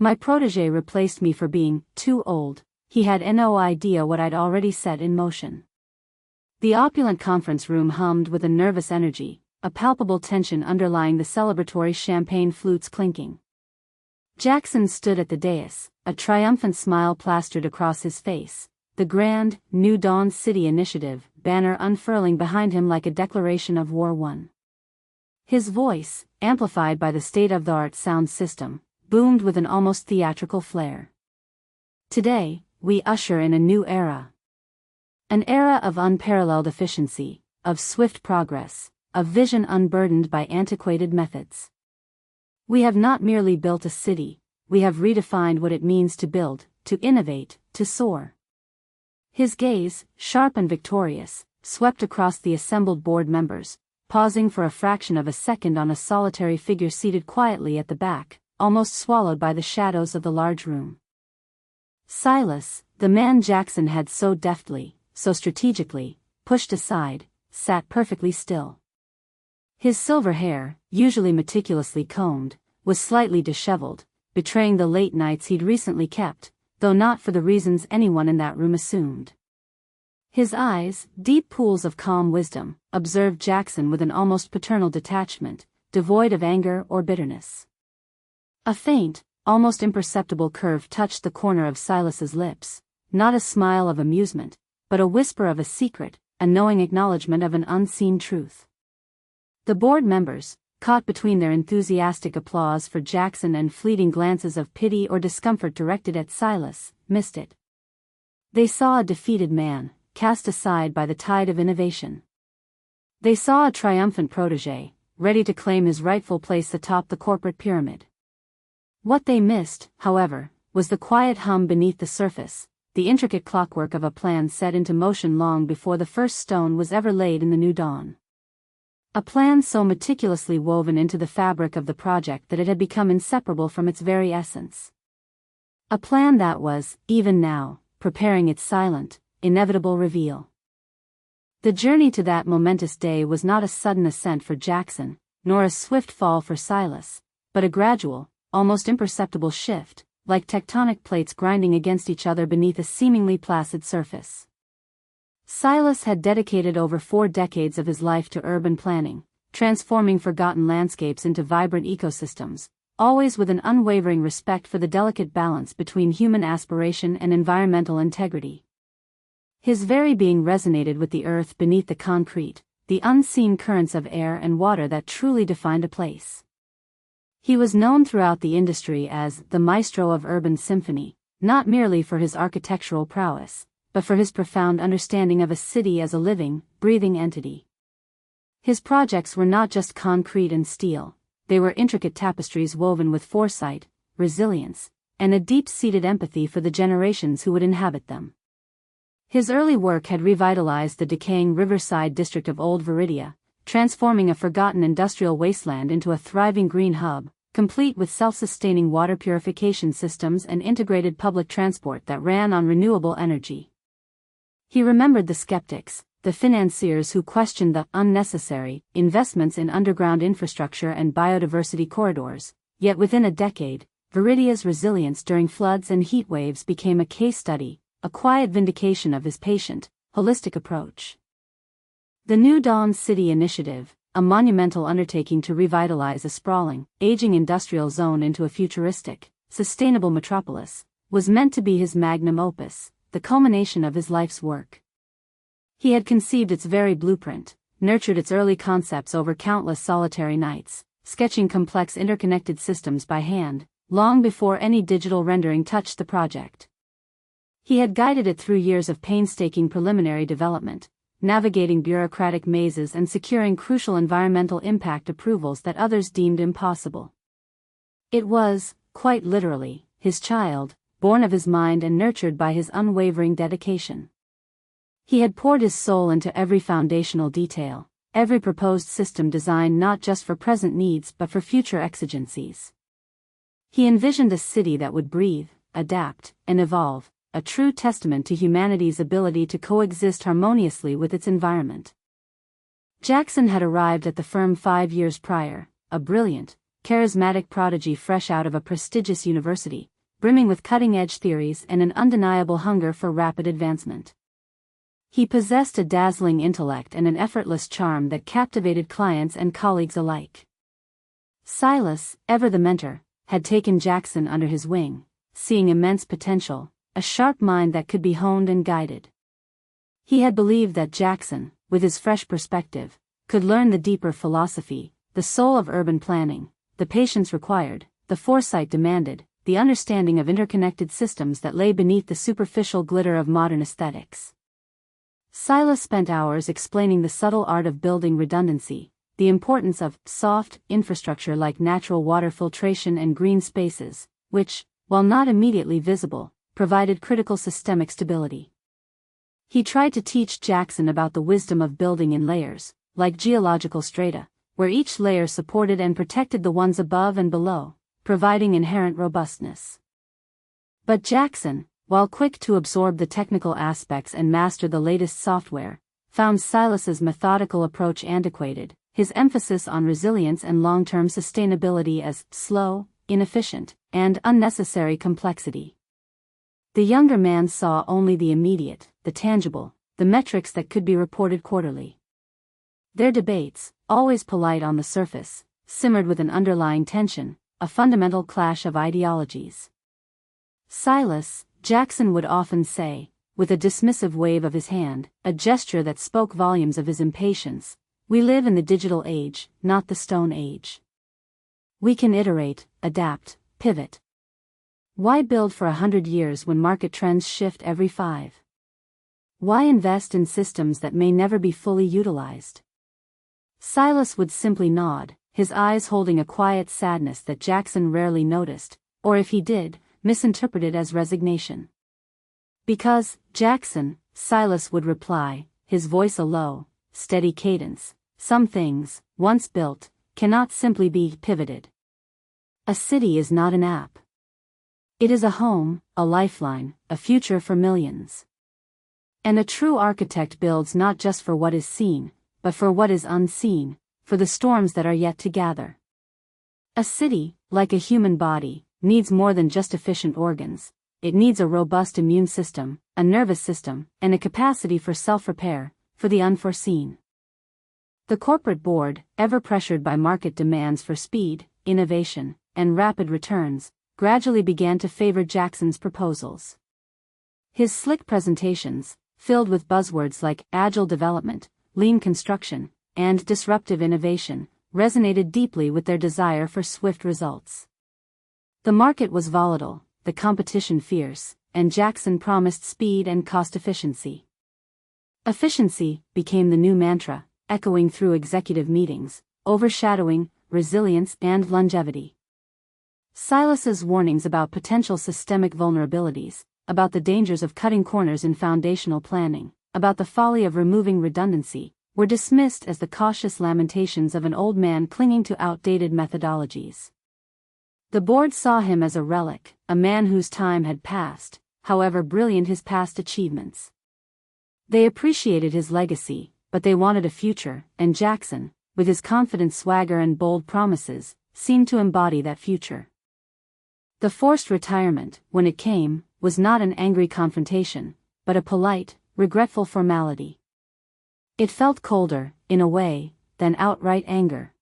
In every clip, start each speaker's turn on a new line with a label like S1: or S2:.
S1: My protégé replaced me for being too old. He had no idea what I'd already set in motion. The opulent conference room hummed with a nervous energy, a palpable tension underlying the celebratory champagne flutes clinking. Jaxen stood at the dais, a triumphant smile plastered across his face, the grand, New Dawn City Initiative banner unfurling behind him like a declaration of war won. His voice, amplified by the state-of-the-art sound system, boomed with an almost theatrical flair. Today, we usher in a new era. An era of unparalleled efficiency, of swift progress, of vision unburdened by antiquated methods. We have not merely built a city, we have redefined what it means to build, to innovate, to soar. His gaze, sharp and victorious, swept across the assembled board members, pausing for a fraction of a second on a solitary figure seated quietly at the back, almost swallowed by the shadows of the large room. Silas, the man Jaxen had so deftly, so strategically, pushed aside, sat perfectly still. His silver hair, usually meticulously combed, was slightly disheveled, betraying the late nights he'd recently kept, though not for the reasons anyone in that room assumed. His eyes, deep pools of calm wisdom, observed Jaxen with an almost paternal detachment, devoid of anger or bitterness. A faint, almost imperceptible curve touched the corner of Silas's lips, not a smile of amusement, but a whisper of a secret, a knowing acknowledgement of an unseen truth. The board members, caught between their enthusiastic applause for Jaxen and fleeting glances of pity or discomfort directed at Silas, missed it. They saw a defeated man, cast aside by the tide of innovation. They saw a triumphant protégé, ready to claim his rightful place atop the corporate pyramid. What they missed, however, was the quiet hum beneath the surface, the intricate clockwork of a plan set into motion long before the first stone was ever laid in the new dawn. A plan so meticulously woven into the fabric of the project that it had become inseparable from its very essence. A plan that was, even now, preparing its silent, inevitable reveal. The journey to that momentous day was not a sudden ascent for Jaxen, nor a swift fall for Silas, but a gradual, almost imperceptible shift, like tectonic plates grinding against each other beneath a seemingly placid surface. Silas had dedicated over 4 decades of his life to urban planning, transforming forgotten landscapes into vibrant ecosystems, always with an unwavering respect for the delicate balance between human aspiration and environmental integrity. His very being resonated with the earth beneath the concrete, the unseen currents of air and water that truly defined a place. He was known throughout the industry as the maestro of urban symphony, not merely for his architectural prowess, but for his profound understanding of a city as a living, breathing entity. His projects were not just concrete and steel, they were intricate tapestries woven with foresight, resilience, and a deep-seated empathy for the generations who would inhabit them. His early work had revitalized the decaying riverside district of Old Viridia, transforming a forgotten industrial wasteland into a thriving green hub, complete with self-sustaining water purification systems and integrated public transport that ran on renewable energy. He remembered the skeptics, the financiers who questioned the unnecessary investments in underground infrastructure and biodiversity corridors, yet within a decade, Viridia's resilience during floods and heat waves became a case study, a quiet vindication of his patient, holistic approach. The New Dawn City Initiative, a monumental undertaking to revitalize a sprawling, aging industrial zone into a futuristic, sustainable metropolis, was meant to be his magnum opus, the culmination of his life's work. He had conceived its very blueprint, nurtured its early concepts over countless solitary nights, sketching complex interconnected systems by hand, long before any digital rendering touched the project. He had guided it through years of painstaking preliminary development, navigating bureaucratic mazes and securing crucial environmental impact approvals that others deemed impossible. It was, quite literally, his child, born of his mind and nurtured by his unwavering dedication. He had poured his soul into every foundational detail, every proposed system designed not just for present needs but for future exigencies. He envisioned a city that would breathe, adapt, and evolve, a true testament to humanity's ability to coexist harmoniously with its environment. Jaxen had arrived at the firm 5 years prior, a brilliant, charismatic prodigy fresh out of a prestigious university, brimming with cutting-edge theories and an undeniable hunger for rapid advancement. He possessed a dazzling intellect and an effortless charm that captivated clients and colleagues alike. Silas, ever the mentor, had taken Jaxen under his wing, seeing immense potential, a sharp mind that could be honed and guided. He had believed that Jaxen, with his fresh perspective, could learn the deeper philosophy, the soul of urban planning, the patience required, the foresight demanded, the understanding of interconnected systems that lay beneath the superficial glitter of modern aesthetics. Silas spent hours explaining the subtle art of building redundancy, the importance of soft infrastructure like natural water filtration and green spaces, which, while not immediately visible, provided critical systemic stability. He tried to teach Jaxen about the wisdom of building in layers, like geological strata, where each layer supported and protected the ones above and below, providing inherent robustness. But Jaxen, while quick to absorb the technical aspects and master the latest software, found Silas's methodical approach antiquated, his emphasis on resilience and long-term sustainability as slow, inefficient, and unnecessary complexity. The younger man saw only the immediate, the tangible, the metrics that could be reported quarterly. Their debates, always polite on the surface, simmered with an underlying tension, a fundamental clash of ideologies. Silas, Jaxen would often say, with a dismissive wave of his hand, a gesture that spoke volumes of his impatience, "We live in the digital age, not the stone age. We can iterate, adapt, pivot. Why build for 100 years when market trends shift every 5? Why invest in systems that may never be fully utilized?" Silas would simply nod, his eyes holding a quiet sadness that Jaxen rarely noticed, or if he did, misinterpreted as resignation. "Because, Jaxen," Silas would reply, his voice a low, steady cadence, "some things, once built, cannot simply be pivoted. A city is not an app. It is a home, a lifeline, a future for millions. And a true architect builds not just for what is seen, but for what is unseen, for the storms that are yet to gather. A city, like a human body, needs more than just efficient organs. It needs a robust immune system, a nervous system, and a capacity for self-repair, for the unforeseen." The corporate board, ever pressured by market demands for speed, innovation, and rapid returns, gradually began to favor Jaxen's proposals. His slick presentations, filled with buzzwords like agile development, lean construction, and disruptive innovation, resonated deeply with their desire for swift results. The market was volatile, the competition fierce, and Jaxen promised speed and cost efficiency. Efficiency became the new mantra, echoing through executive meetings, overshadowing resilience and longevity. Silas's warnings about potential systemic vulnerabilities, about the dangers of cutting corners in foundational planning, about the folly of removing redundancy, were dismissed as the cautious lamentations of an old man clinging to outdated methodologies. The board saw him as a relic, a man whose time had passed, however brilliant his past achievements. They appreciated his legacy, but they wanted a future, and Jaxen, with his confident swagger and bold promises, seemed to embody that future. The forced retirement, when it came, was not an angry confrontation, but a polite, regretful formality. It felt colder, in a way, than outright anger.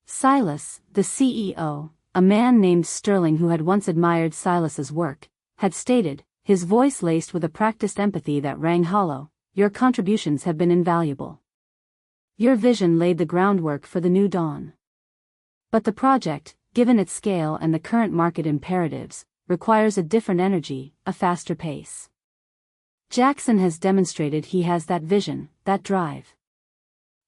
S1: Silas, the CEO, a man named Sterling who had once admired Silas's work, had stated, his voice laced with a practiced empathy that rang hollow, "Your contributions have been invaluable. Your vision laid the groundwork for the new dawn. But the project, given its scale and the current market imperatives, requires a different energy, a faster pace. Jaxen has demonstrated he has that vision, that drive.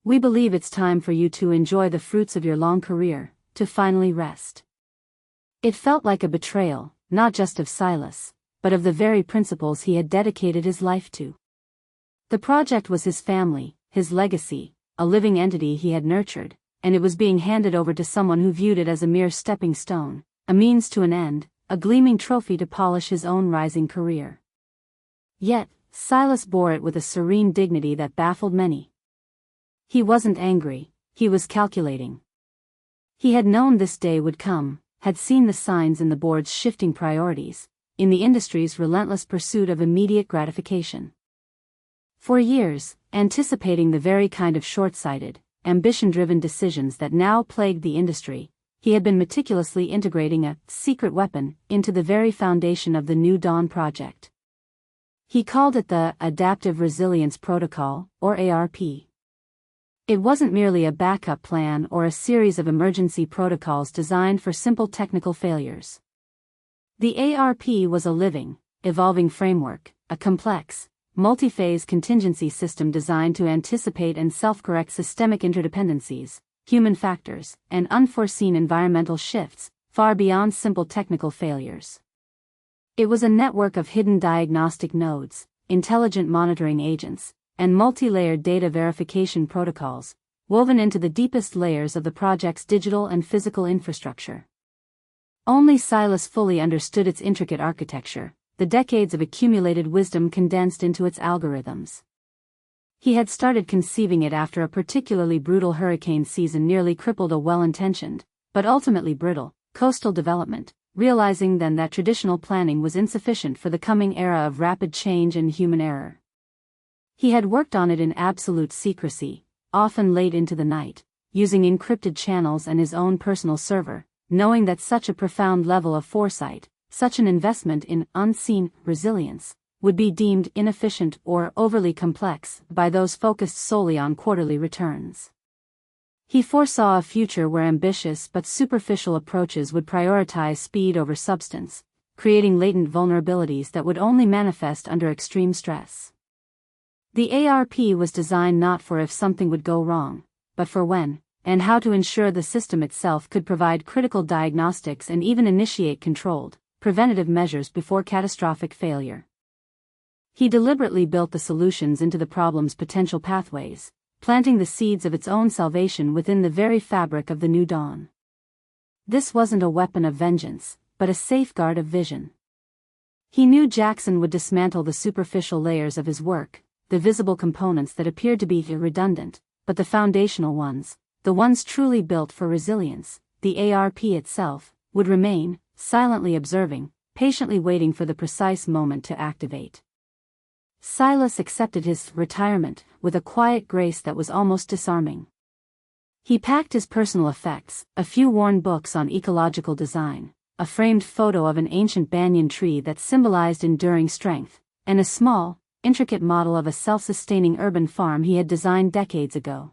S1: We believe it's time for you to enjoy the fruits of your long career, to finally rest." It felt like a betrayal, not just of Silas, but of the very principles he had dedicated his life to. The project was his family, his legacy, a living entity he had nurtured, and it was being handed over to someone who viewed it as a mere stepping stone, a means to an end, a gleaming trophy to polish his own rising career. Yet, Silas bore it with a serene dignity that baffled many. He wasn't angry, he was calculating. He had known this day would come, had seen the signs in the board's shifting priorities, in the industry's relentless pursuit of immediate gratification. For years, anticipating the very kind of short-sighted, ambition-driven decisions that now plagued the industry, he had been meticulously integrating a secret weapon into the very foundation of the New Dawn project. He called it the Adaptive Resilience Protocol, or ARP. It wasn't merely a backup plan or a series of emergency protocols designed for simple technical failures. The ARP was a living, evolving framework, a complex, multi-phase contingency system designed to anticipate and self-correct systemic interdependencies, human factors, and unforeseen environmental shifts, far beyond simple technical failures. It was a network of hidden diagnostic nodes, intelligent monitoring agents, and multi-layered data verification protocols, woven into the deepest layers of the project's digital and physical infrastructure. Only Silas fully understood its intricate architecture, the decades of accumulated wisdom condensed into its algorithms. He had started conceiving it after a particularly brutal hurricane season nearly crippled a well-intentioned, but ultimately brittle, coastal development, realizing then that traditional planning was insufficient for the coming era of rapid change and human error. He had worked on it in absolute secrecy, often late into the night, using encrypted channels and his own personal server, knowing that such a profound level of foresight, such an investment in unseen resilience, would be deemed inefficient or overly complex by those focused solely on quarterly returns. He foresaw a future where ambitious but superficial approaches would prioritize speed over substance, creating latent vulnerabilities that would only manifest under extreme stress. The ARP was designed not for if something would go wrong, but for when, and how to ensure the system itself could provide critical diagnostics and even initiate controlled, preventative measures before catastrophic failure. He deliberately built the solutions into the problem's potential pathways, planting the seeds of its own salvation within the very fabric of the New Dawn. This wasn't a weapon of vengeance, but a safeguard of vision. He knew Jaxen would dismantle the superficial layers of his work, the visible components that appeared to be redundant, but the foundational ones, the ones truly built for resilience, the ARP itself, would remain, silently observing, patiently waiting for the precise moment to activate. Silas accepted his retirement with a quiet grace that was almost disarming. He packed his personal effects, a few worn books on ecological design, a framed photo of an ancient banyan tree that symbolized enduring strength, and a small, intricate model of a self-sustaining urban farm he had designed decades ago.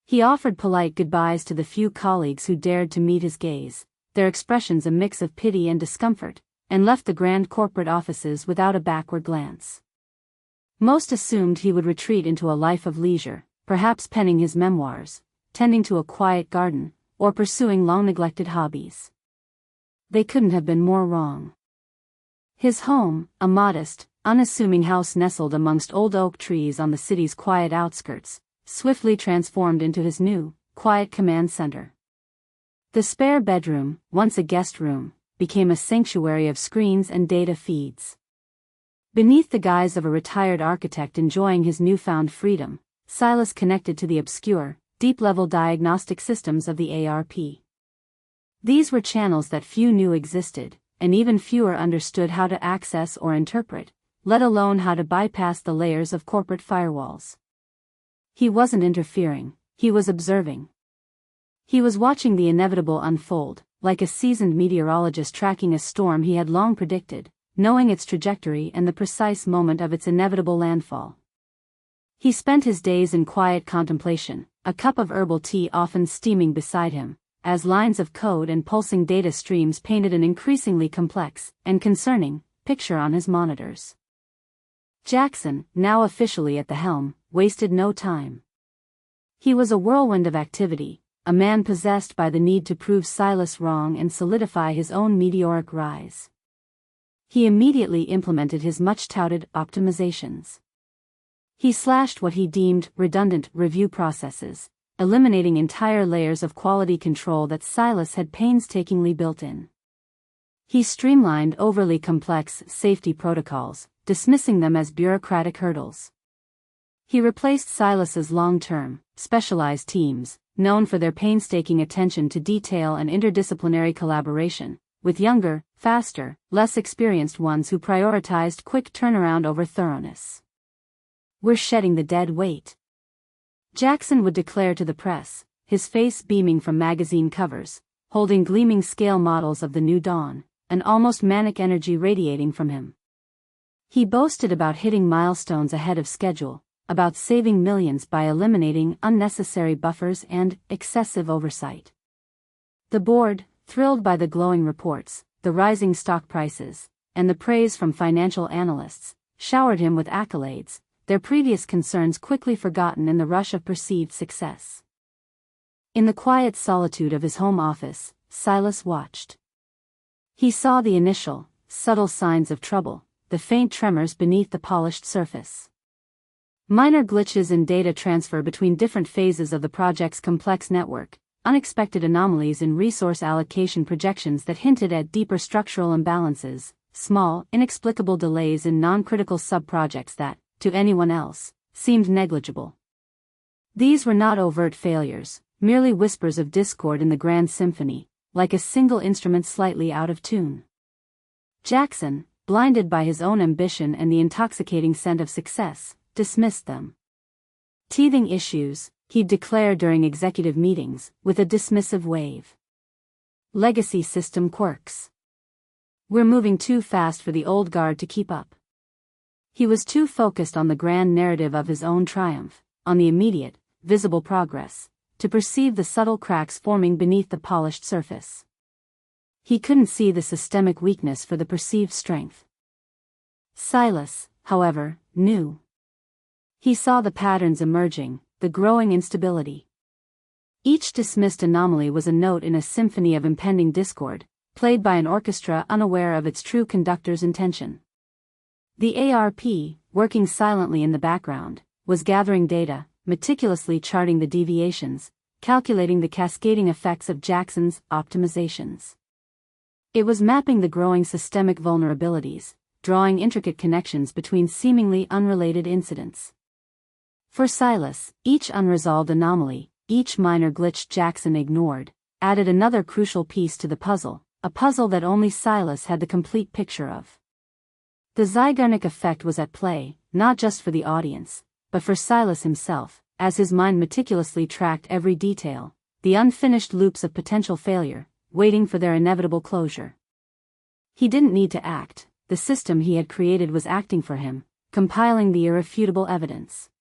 S1: He offered polite goodbyes to the few colleagues who dared to meet his gaze, their expressions a mix of pity and discomfort, and left the grand corporate offices without a backward glance. Most assumed he would retreat into a life of leisure, perhaps penning his memoirs, tending to a quiet garden, or pursuing long-neglected hobbies. They couldn't have been more wrong. His home, a modest, unassuming house nestled amongst old oak trees on the city's quiet outskirts, swiftly transformed into his new, quiet command center. The spare bedroom, once a guest room, became a sanctuary of screens and data feeds. Beneath the guise of a retired architect enjoying his newfound freedom, Silas connected to the obscure, deep-level diagnostic systems of the ARP. These were channels that few knew existed, and even fewer understood how to access or interpret, let alone how to bypass the layers of corporate firewalls. He wasn't interfering, he was observing. He was watching the inevitable unfold, like a seasoned meteorologist tracking a storm he had long predicted, knowing its trajectory and the precise moment of its inevitable landfall. He spent his days in quiet contemplation, a cup of herbal tea often steaming beside him, as lines of code and pulsing data streams painted an increasingly complex and concerning picture on his monitors. Jaxen, now officially at the helm, wasted no time. He was a whirlwind of activity, a man possessed by the need to prove Silas wrong and solidify his own meteoric rise. He immediately implemented his much-touted optimizations. He slashed what he deemed redundant review processes, eliminating entire layers of quality control that Silas had painstakingly built in. He streamlined overly complex safety protocols, dismissing them as bureaucratic hurdles. He replaced Silas's long-term, specialized teams, known for their painstaking attention to detail and interdisciplinary collaboration, with younger, faster, less experienced ones who prioritized quick turnaround over thoroughness. "We're shedding the dead weight," Jaxen would declare to the press, his face beaming from magazine covers, holding gleaming scale models of the new dawn, an almost manic energy radiating from him. He boasted about hitting milestones ahead of schedule, about saving millions by eliminating unnecessary buffers and excessive oversight. The board, thrilled by the glowing reports, the rising stock prices, and the praise from financial analysts, showered him with accolades, their previous concerns quickly forgotten in the rush of perceived success. In the quiet solitude of his home office, Silas watched. He saw the initial, subtle signs of trouble, the faint tremors beneath the polished surface. Minor glitches in data transfer between different phases of the project's complex network, unexpected anomalies in resource allocation projections that hinted at deeper structural imbalances, small, inexplicable delays in non-critical sub-projects that, to anyone else, seemed negligible. These were not overt failures, merely whispers of discord in the grand symphony, like a single instrument slightly out of tune. Jaxen, blinded by his own ambition and the intoxicating scent of success, dismissed them. "Teething issues," he'd declare during executive meetings, with a dismissive wave. "Legacy system quirks. We're moving too fast for the old guard to keep up." He was too focused on the grand narrative of his own triumph, on the immediate, visible progress, to perceive the subtle cracks forming beneath the polished surface. He couldn't see the systemic weakness for the perceived strength. Silas, however, knew. He saw the patterns emerging, the growing instability. Each dismissed anomaly was a note in a symphony of impending discord, played by an orchestra unaware of its true conductor's intention. The ARP, working silently in the background, was gathering data, meticulously charting the deviations, calculating the cascading effects of Jaxen's optimizations. It was mapping the growing systemic vulnerabilities, drawing intricate connections between seemingly unrelated incidents. For Silas, each unresolved anomaly, each minor glitch Jaxen ignored, added another crucial piece to the puzzle, a puzzle that only Silas had the complete picture of. The Zeigarnik effect was at play, not just for the audience, but for Silas himself, as his mind meticulously tracked every detail, the unfinished loops of potential failure, waiting for their inevitable closure. He didn't need to act, the system he had created was acting for him, compiling the irrefutable evidence.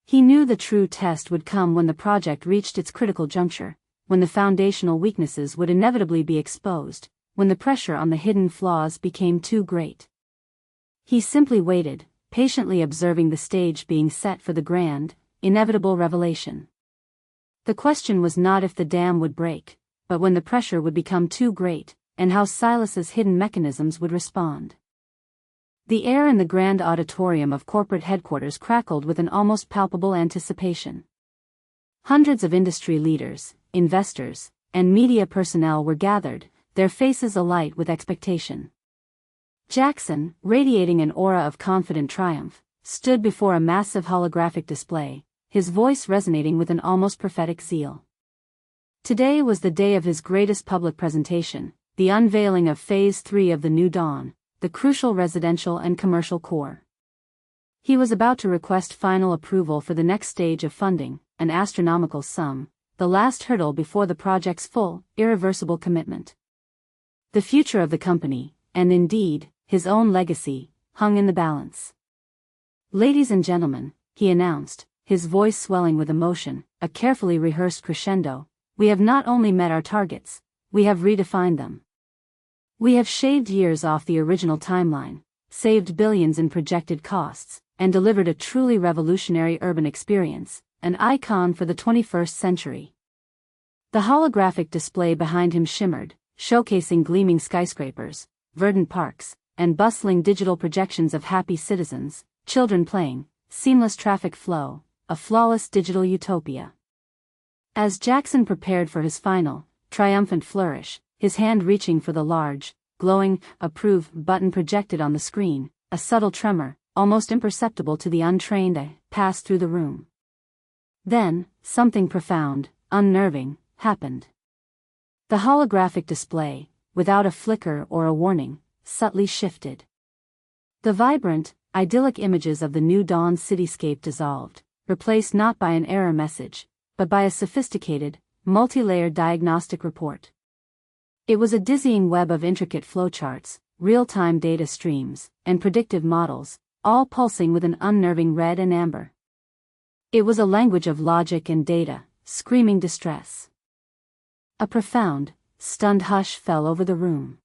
S1: He knew the true test would come when the project reached its critical juncture, when the foundational weaknesses would inevitably be exposed, when the pressure on the hidden flaws became too great. He simply waited, patiently observing the stage being set for the grand, inevitable revelation. The question was not if the dam would break, but when the pressure would become too great, and how Silas's hidden mechanisms would respond. The air in the grand auditorium of corporate headquarters crackled with an almost palpable anticipation. Hundreds of industry leaders, investors, and media personnel were gathered, their faces alight with expectation. Jaxen, radiating an aura of confident triumph, stood before a massive holographic display, his voice resonating with an almost prophetic zeal. Today was the day of his greatest public presentation, the unveiling of Phase 3 of the New Dawn, the crucial residential and commercial core. He was about to request final approval for the next stage of funding, an astronomical sum, the last hurdle before the project's full, irreversible commitment. The future of the company, and indeed, his own legacy, hung in the balance. "Ladies and gentlemen," he announced, his voice swelling with emotion, a carefully rehearsed crescendo, "we have not only met our targets, we have redefined them. We have shaved years off the original timeline, saved billions in projected costs, and delivered a truly revolutionary urban experience, an icon for the 21st century." The holographic display behind him shimmered, showcasing gleaming skyscrapers, verdant parks, and bustling digital projections of happy citizens, children playing, seamless traffic flow, a flawless digital utopia. As Jaxen prepared for his final, triumphant flourish, his hand reaching for the large, glowing, approve button projected on the screen, a subtle tremor, almost imperceptible to the untrained eye, passed through the room. Then, something profound, unnerving, happened. The holographic display, without a flicker or a warning, subtly shifted. The vibrant, idyllic images of the new dawn cityscape dissolved, replaced not by an error message, but by a sophisticated, multi-layered diagnostic report. It was a dizzying web of intricate flowcharts, real-time data streams, and predictive models, all pulsing with an unnerving red and amber. It was a language of logic and data, screaming distress. A profound, stunned hush fell over the room.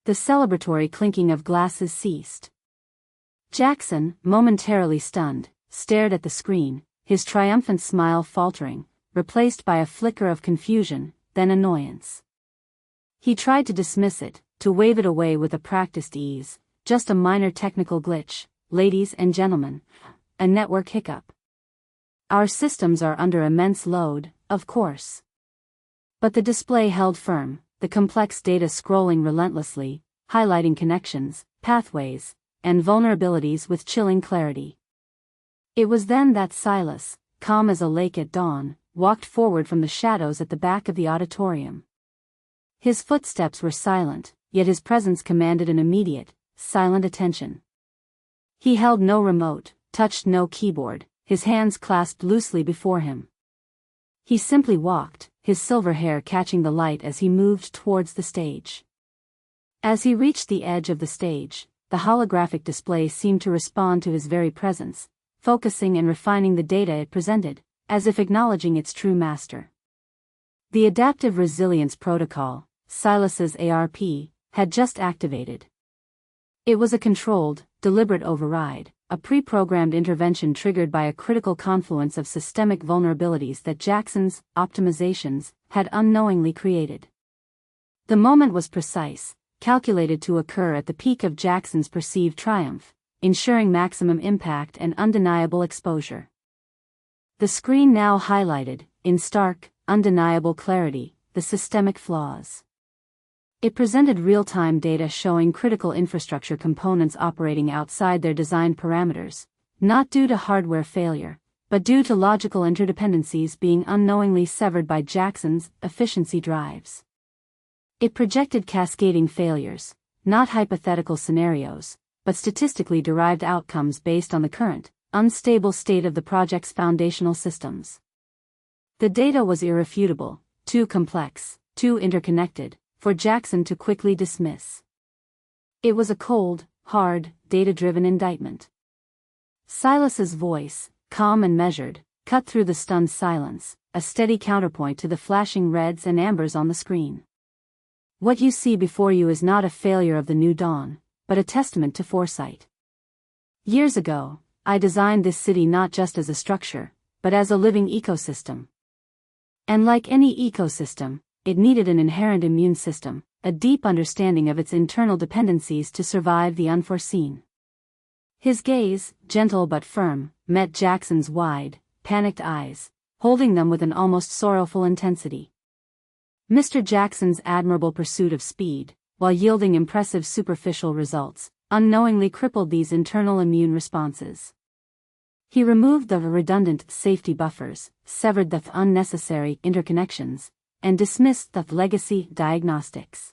S1: The celebratory clinking of glasses ceased. Jaxen, momentarily stunned, stared at the screen, his triumphant smile faltering, replaced by a flicker of confusion, then annoyance. He tried to dismiss it, to wave it away with a practiced ease, just a minor technical glitch, ladies and gentlemen, a network hiccup. Our systems are under immense load, of course. But the display held firm, the complex data scrolling relentlessly, highlighting connections, pathways, and vulnerabilities with chilling clarity. It was then that Silas, calm as a lake at dawn, walked forward from the shadows at the back of the auditorium. His footsteps were silent, yet his presence commanded an immediate, silent attention. He held no remote, touched no keyboard, his hands clasped loosely before him. He simply walked, his silver hair catching the light as he moved towards the stage. As he reached the edge of the stage, the holographic display seemed to respond to his very presence, focusing and refining the data it presented, as if acknowledging its true master. The Adaptive Resilience Protocol, Silas's ARP, had just activated. It was a controlled, deliberate override, a pre-programmed intervention triggered by a critical confluence of systemic vulnerabilities that Jaxen's optimizations had unknowingly created. The moment was precise, calculated to occur at the peak of Jaxen's perceived triumph, ensuring maximum impact and undeniable exposure. The screen now highlighted, in stark, undeniable clarity, the systemic flaws. It presented real-time data showing critical infrastructure components operating outside their design parameters, not due to hardware failure, but due to logical interdependencies being unknowingly severed by Jaxen's efficiency drives. It projected cascading failures, not hypothetical scenarios, but statistically derived outcomes based on the current, unstable state of the project's foundational systems. The data was irrefutable, too complex, too interconnected, for Jaxen to quickly dismiss. It was a cold, hard, data-driven indictment. Silas's voice, calm and measured, cut through the stunned silence, a steady counterpoint to the flashing reds and ambers on the screen. What you see before you is not a failure of the new dawn, but a testament to foresight. Years ago, I designed this city not just as a structure, but as a living ecosystem. And like any ecosystem, it needed an inherent immune system, a deep understanding of its internal dependencies to survive the unforeseen. His gaze, gentle but firm, met Jaxen's wide, panicked eyes, holding them with an almost sorrowful intensity. Mr. Jaxen's admirable pursuit of speed, while yielding impressive superficial results, unknowingly crippled these internal immune responses. He removed the redundant safety buffers, severed the unnecessary interconnections, and dismissed the legacy diagnostics.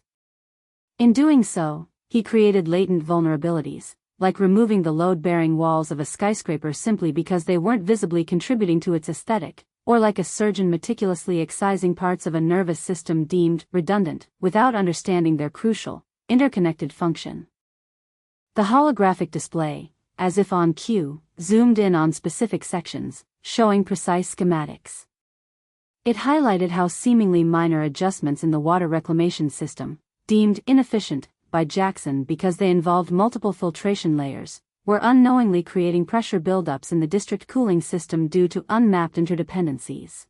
S1: In doing so, he created latent vulnerabilities, like removing the load-bearing walls of a skyscraper simply because they weren't visibly contributing to its aesthetic, or like a surgeon meticulously excising parts of a nervous system deemed redundant, without understanding their crucial, interconnected function. The holographic display, as if on cue, zoomed in on specific sections, showing precise schematics. It highlighted how seemingly minor adjustments in the water reclamation system, deemed inefficient by Jaxen because they involved multiple filtration layers, were unknowingly creating pressure buildups in the district cooling system due to unmapped interdependencies.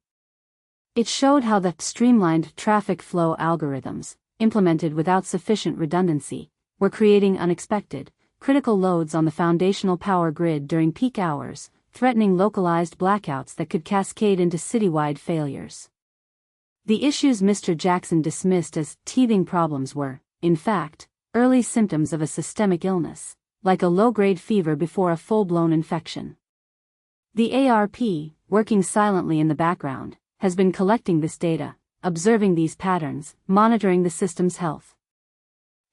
S1: It showed how the streamlined traffic flow algorithms, implemented without sufficient redundancy, were creating unexpected, critical loads on the foundational power grid during peak hours, threatening localized blackouts that could cascade into citywide failures. The issues Mr. Jaxen dismissed as teething problems were, in fact, early symptoms of a systemic illness, like a low-grade fever before a full-blown infection. The ARP, working silently in the background, has been collecting this data, observing these patterns, monitoring the system's health.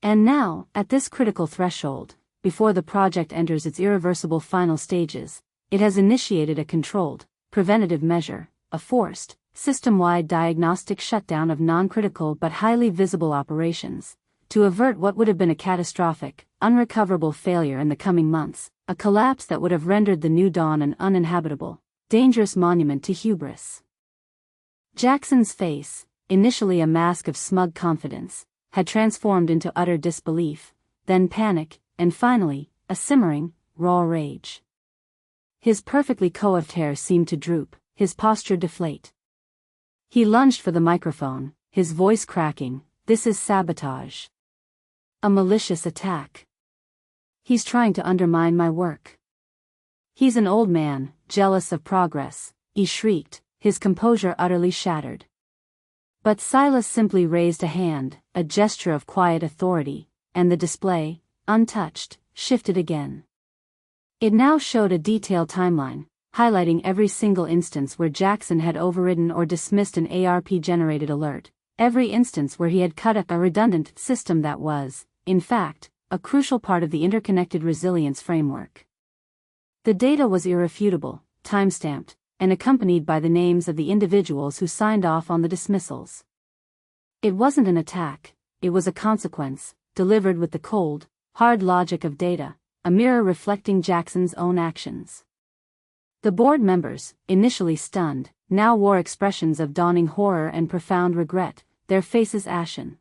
S1: And now, at this critical threshold, before the project enters its irreversible final stages, it has initiated a controlled, preventative measure, a forced, system-wide diagnostic shutdown of non-critical but highly visible operations, to avert what would have been a catastrophic, unrecoverable failure in the coming months, a collapse that would have rendered the New Dawn an uninhabitable, dangerous monument to hubris. Jaxen's face, initially a mask of smug confidence, had transformed into utter disbelief, then panic, and finally, a simmering, raw rage. His perfectly coiffed hair seemed to droop, his posture deflate. He lunged for the microphone, his voice cracking, "This is sabotage. A malicious attack. He's trying to undermine my work. He's an old man, jealous of progress," he shrieked, his composure utterly shattered. But Silas simply raised a hand, a gesture of quiet authority, and the display, untouched, shifted again. It now showed a detailed timeline, highlighting every single instance where Jaxen had overridden or dismissed an ARP-generated alert, every instance where he had cut up a redundant system that was, in fact, a crucial part of the interconnected resilience framework. The data was irrefutable, time-stamped, and accompanied by the names of the individuals who signed off on the dismissals. It wasn't an attack, it was a consequence, delivered with the cold, hard logic of data, a mirror reflecting Jaxen's own actions. The board members, initially stunned, now wore expressions of dawning horror and profound regret, their faces ashen.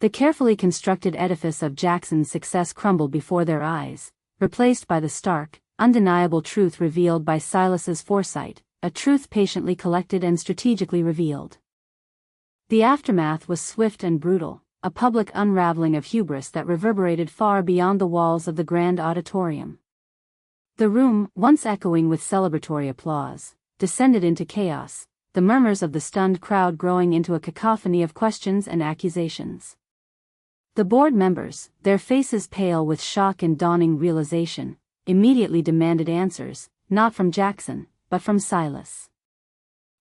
S1: The carefully constructed edifice of Jaxen's success crumbled before their eyes, replaced by the stark, undeniable truth revealed by Silas's foresight, a truth patiently collected and strategically revealed. The aftermath was swift and brutal, a public unraveling of hubris that reverberated far beyond the walls of the grand auditorium. The room, once echoing with celebratory applause, descended into chaos, the murmurs of the stunned crowd growing into a cacophony of questions and accusations. The board members, their faces pale with shock and dawning realization, immediately demanded answers, not from Jaxen, but from Silas.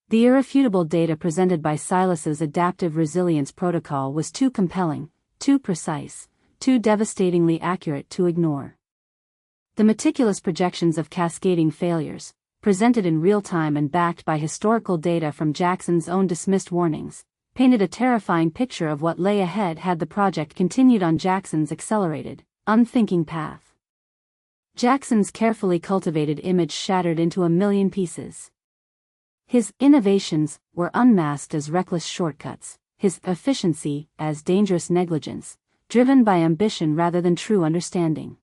S1: The irrefutable data presented by Silas's adaptive resilience protocol was too compelling, too precise, too devastatingly accurate to ignore. The meticulous projections of cascading failures, presented in real time and backed by historical data from Jaxen's own dismissed warnings, painted a terrifying picture of what lay ahead had the project continued on Jaxen's accelerated, unthinking path. Jaxen's carefully cultivated image shattered into a million pieces. His innovations were unmasked as reckless shortcuts, his efficiency as dangerous negligence, driven by ambition rather than true understanding.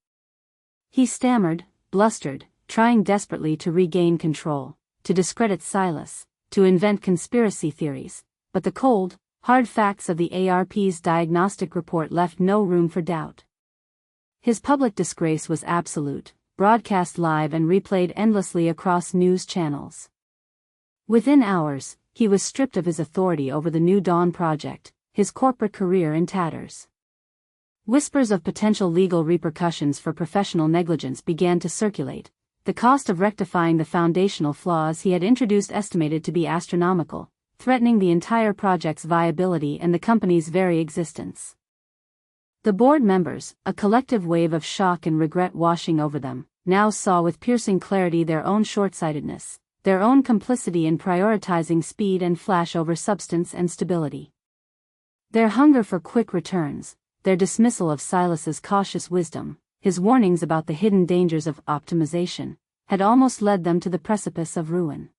S1: He stammered, blustered, trying desperately to regain control, to discredit Silas, to invent conspiracy theories, but the cold, hard facts of the ARP's diagnostic report left no room for doubt. His public disgrace was absolute, broadcast live and replayed endlessly across news channels. Within hours, he was stripped of his authority over the New Dawn project, his corporate career in tatters. Whispers of potential legal repercussions for professional negligence began to circulate, the cost of rectifying the foundational flaws he had introduced estimated to be astronomical, threatening the entire project's viability and the company's very existence. The board members, a collective wave of shock and regret washing over them, now saw with piercing clarity their own short-sightedness, their own complicity in prioritizing speed and flash over substance and stability. Their hunger for quick returns, their dismissal of Silas's cautious wisdom, his warnings about the hidden dangers of optimization, had almost led them to the precipice of ruin.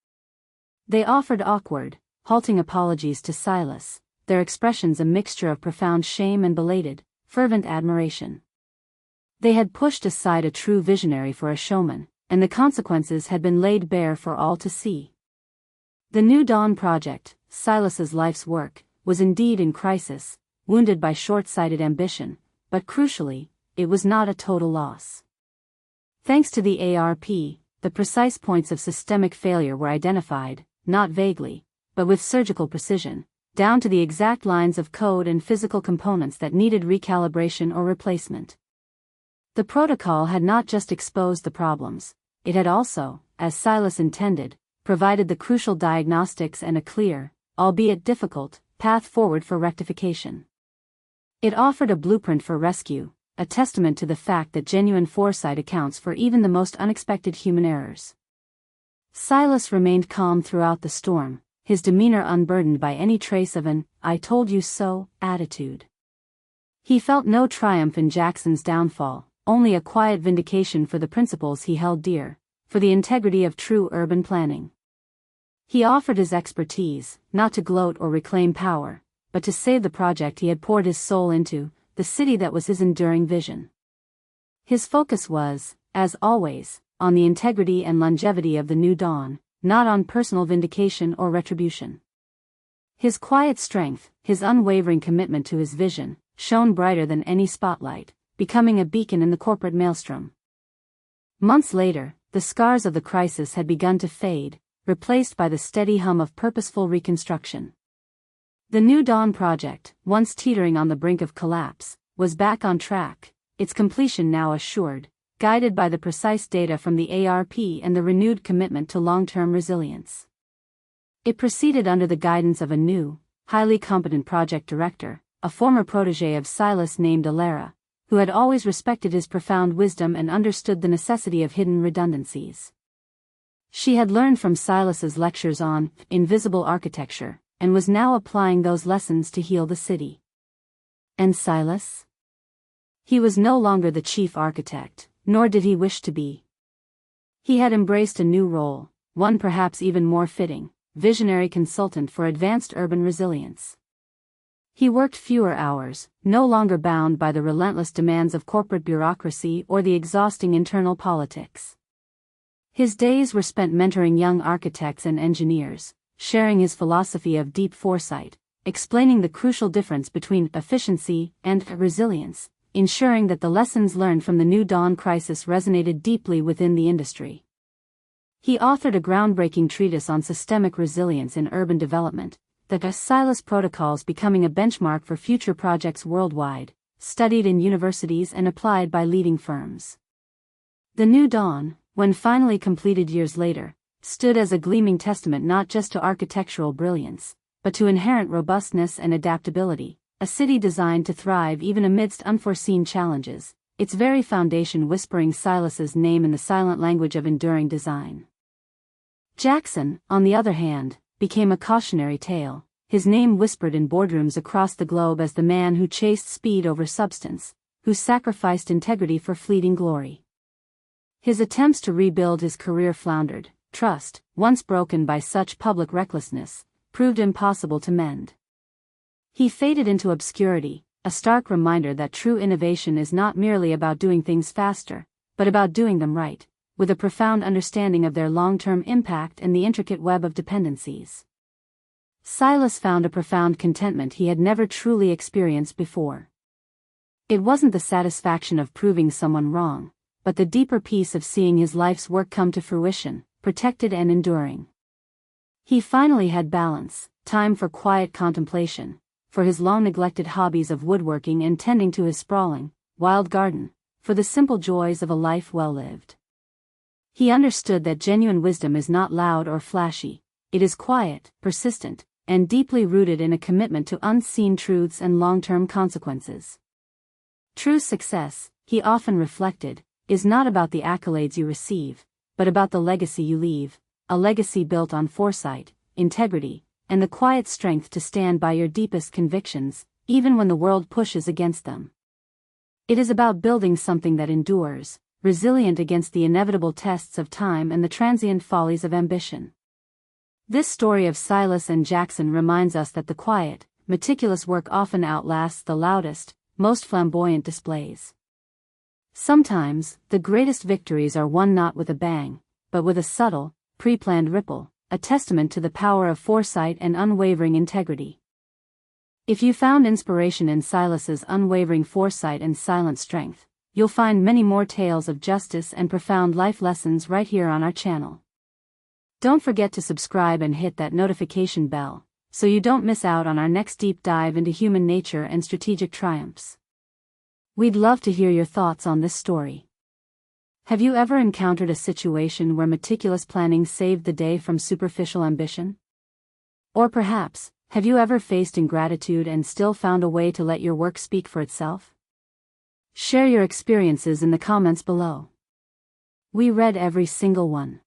S1: They offered awkward, halting apologies to Silas, their expressions a mixture of profound shame and belated, fervent admiration. They had pushed aside a true visionary for a showman, and the consequences had been laid bare for all to see. The New Dawn project, Silas's life's work, was indeed in crisis, wounded by short-sighted ambition, but crucially, it was not a total loss. Thanks to the ARP, the precise points of systemic failure were identified, not vaguely, but with surgical precision, down to the exact lines of code and physical components that needed recalibration or replacement. The protocol had not just exposed the problems, it had also, as Silas intended, provided the crucial diagnostics and a clear, albeit difficult, path forward for rectification. It offered a blueprint for rescue, a testament to the fact that genuine foresight accounts for even the most unexpected human errors. Silas remained calm throughout the storm, his demeanor unburdened by any trace of an "I told you so" attitude. He felt no triumph in Jaxen's downfall, only a quiet vindication for the principles he held dear, for the integrity of true urban planning. He offered his expertise, not to gloat or reclaim power, but to save the project he had poured his soul into, the city that was his enduring vision. His focus was, as always, on the integrity and longevity of the new dawn, not on personal vindication or retribution. His quiet strength, his unwavering commitment to his vision, shone brighter than any spotlight, becoming a beacon in the corporate maelstrom. Months later, the scars of the crisis had begun to fade, replaced by the steady hum of purposeful reconstruction. The New Dawn project, once teetering on the brink of collapse, was back on track, its completion now assured, guided by the precise data from the ARP and the renewed commitment to long-term resilience. It proceeded under the guidance of a new, highly competent project director, a former protégé of Silas named Alara, who had always respected his profound wisdom and understood the necessity of hidden redundancies. She had learned from Silas's lectures on invisible architecture, and was now applying those lessons to heal the city. And Silas? He was no longer the chief architect, nor did he wish to be. He had embraced a new role, one perhaps even more fitting, visionary consultant for advanced urban resilience. He worked fewer hours, no longer bound by the relentless demands of corporate bureaucracy or the exhausting internal politics. His days were spent mentoring young architects and engineers, sharing his philosophy of deep foresight, explaining the crucial difference between efficiency and resilience, ensuring that the lessons learned from the New Dawn crisis resonated deeply within the industry. He authored a groundbreaking treatise on systemic resilience in urban development, the Silas Protocols, becoming a benchmark for future projects worldwide, studied in universities and applied by leading firms. The New Dawn, when finally completed years later, stood as a gleaming testament not just to architectural brilliance, but to inherent robustness and adaptability, a city designed to thrive even amidst unforeseen challenges, its very foundation whispering Silas's name in the silent language of enduring design. Jaxen, on the other hand, became a cautionary tale, his name whispered in boardrooms across the globe as the man who chased speed over substance, who sacrificed integrity for fleeting glory. His attempts to rebuild his career floundered, trust, once broken by such public recklessness, proved impossible to mend. He faded into obscurity, a stark reminder that true innovation is not merely about doing things faster, but about doing them right, with a profound understanding of their long-term impact and the intricate web of dependencies. Silas found a profound contentment he had never truly experienced before. It wasn't the satisfaction of proving someone wrong, but the deeper peace of seeing his life's work come to fruition, protected and enduring. He finally had balance, time for quiet contemplation, for his long-neglected hobbies of woodworking and tending to his sprawling, wild garden, for the simple joys of a life well lived. He understood that genuine wisdom is not loud or flashy, it is quiet, persistent, and deeply rooted in a commitment to unseen truths and long-term consequences. True success, he often reflected, is not about the accolades you receive, but about the legacy you leave, a legacy built on foresight, integrity, and the quiet strength to stand by your deepest convictions, even when the world pushes against them. It is about building something that endures, resilient against the inevitable tests of time and the transient follies of ambition. This story of Silas and Jaxen reminds us that the quiet, meticulous work often outlasts the loudest, most flamboyant displays. Sometimes, the greatest victories are won not with a bang, but with a subtle, pre-planned ripple, a testament to the power of foresight and unwavering integrity. If you found inspiration in Silas's unwavering foresight and silent strength, you'll find many more tales of justice and profound life lessons right here on our channel. Don't forget to subscribe and hit that notification bell, so you don't miss out on our next deep dive into human nature and strategic triumphs. We'd love to hear your thoughts on this story. Have you ever encountered a situation where meticulous planning saved the day from superficial ambition? Or perhaps, have you ever faced ingratitude and still found a way to let your work speak for itself? Share your experiences in the comments below. We read every single one.